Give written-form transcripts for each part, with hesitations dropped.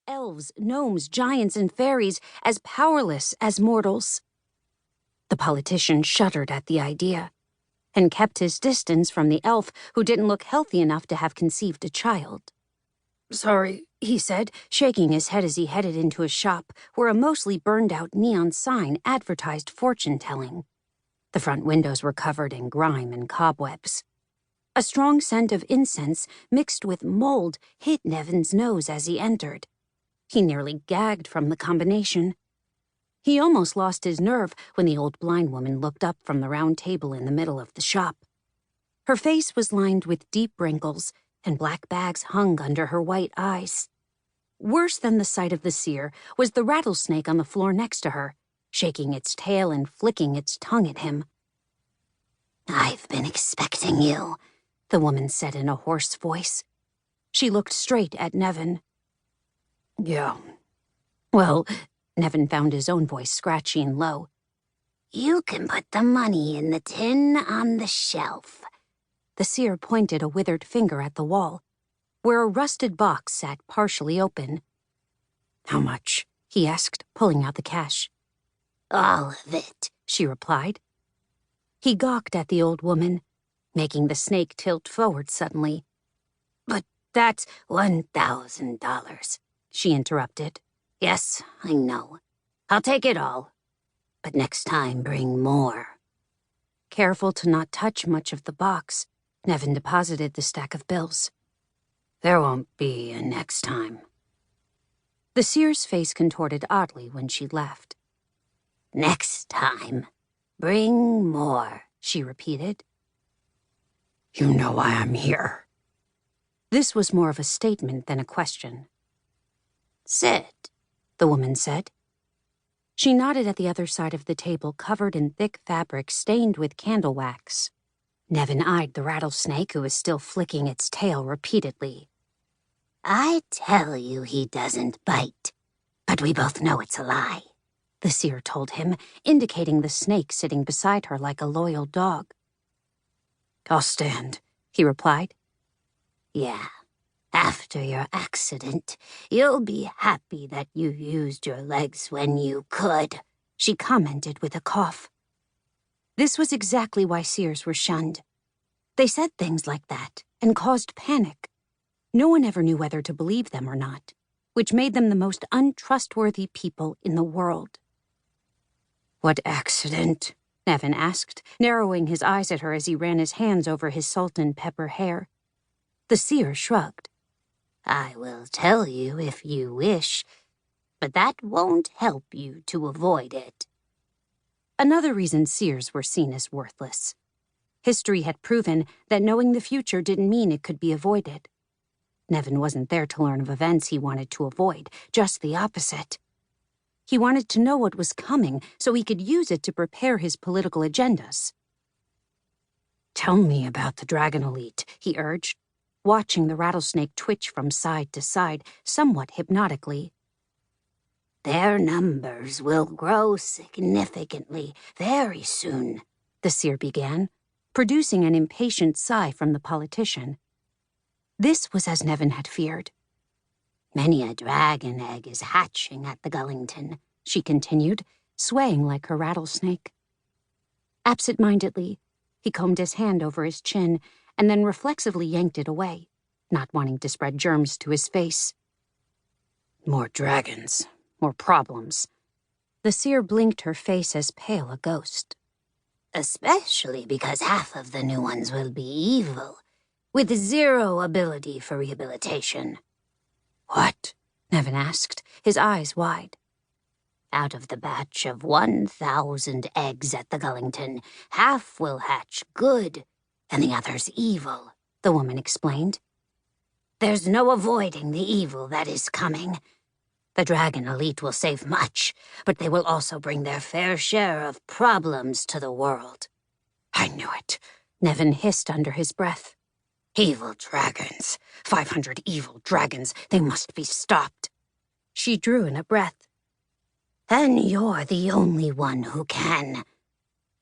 elves, gnomes, giants, and fairies as powerless as mortals. The politician shuddered at the idea, and kept his distance from the elf who didn't look healthy enough to have conceived a child. "Sorry," he said, shaking his head as he headed into a shop where a mostly burned-out neon sign advertised fortune-telling. The front windows were covered in grime and cobwebs. A strong scent of incense mixed with mold hit Nevin's nose as he entered. He nearly gagged from the combination. He almost lost his nerve when the old blind woman looked up from the round table in the middle of the shop. Her face was lined with deep wrinkles, and black bags hung under her white eyes. Worse than the sight of the seer was the rattlesnake on the floor next to her, shaking its tail and flicking its tongue at him. "I've been expecting you," the woman said in a hoarse voice. She looked straight at Nevin. "Yeah. Well," Nevin found his own voice scratchy and low. "You can put the money in the tin on the shelf." The seer pointed a withered finger at the wall, where a rusted box sat partially open. "How much?" he asked, pulling out the cash. "All of it," she replied. He gawked at the old woman, making the snake tilt forward suddenly. "But that's $1,000, she interrupted. "Yes, I know. I'll take it all. But next time, bring more." Careful to not touch much of the box, Nevin deposited the stack of bills. "There won't be a next time." The seer's face contorted oddly when she left. "Next time, bring more," she repeated. "You know why I'm here." This was more of a statement than a question. "Sit," the woman said. She nodded at the other side of the table, covered in thick fabric stained with candle wax. Nevin eyed the rattlesnake, who was still flicking its tail repeatedly. "I tell you he doesn't bite, but we both know it's a lie," the seer told him, indicating the snake sitting beside her like a loyal dog. "I'll stand," he replied. "Yeah. After your accident, you'll be happy that you used your legs when you could," she commented with a cough. This was exactly why seers were shunned. They said things like that and caused panic. No one ever knew whether to believe them or not, which made them the most untrustworthy people in the world. "What accident?" Nevin asked, narrowing his eyes at her as he ran his hands over his salt and pepper hair. The seer shrugged. "I will tell you if you wish, but that won't help you to avoid it." Another reason seers were seen as worthless. History had proven that knowing the future didn't mean it could be avoided. Nevin wasn't there to learn of events he wanted to avoid, just the opposite. He wanted to know what was coming so he could use it to prepare his political agendas. "Tell me about the Dragon Elite," he urged, watching the rattlesnake twitch from side to side, somewhat hypnotically. "Their numbers will grow significantly very soon," the seer began, producing an impatient sigh from the politician. This was as Nevin had feared. "Many a dragon egg is hatching at the Gullington," she continued, swaying like her rattlesnake. Absent-mindedly, he combed his hand over his chin and then reflexively yanked it away, not wanting to spread germs to his face. "More dragons. More problems." The seer blinked, her face as pale a ghost. "Especially because half of the new ones will be evil, with zero ability for rehabilitation." "What?" Nevin asked, his eyes wide. "Out of the batch of 1,000 eggs at the Gullington, half will hatch good, and the others evil," the woman explained. "There's no avoiding the evil that is coming. The Dragon Elite will save much, but they will also bring their fair share of problems to the world." "I knew it," Nevin hissed under his breath. "Evil dragons. 500 evil dragons. They must be stopped." She drew in a breath. "And you're the only one who can."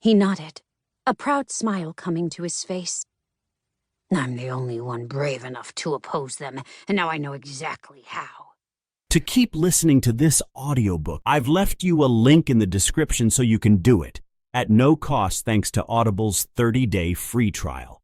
He nodded, a proud smile coming to his face. "I'm the only one brave enough to oppose them, and now I know exactly how." To keep listening to this audiobook, I've left you a link in the description so you can do it, at no cost thanks to Audible's 30-day free trial.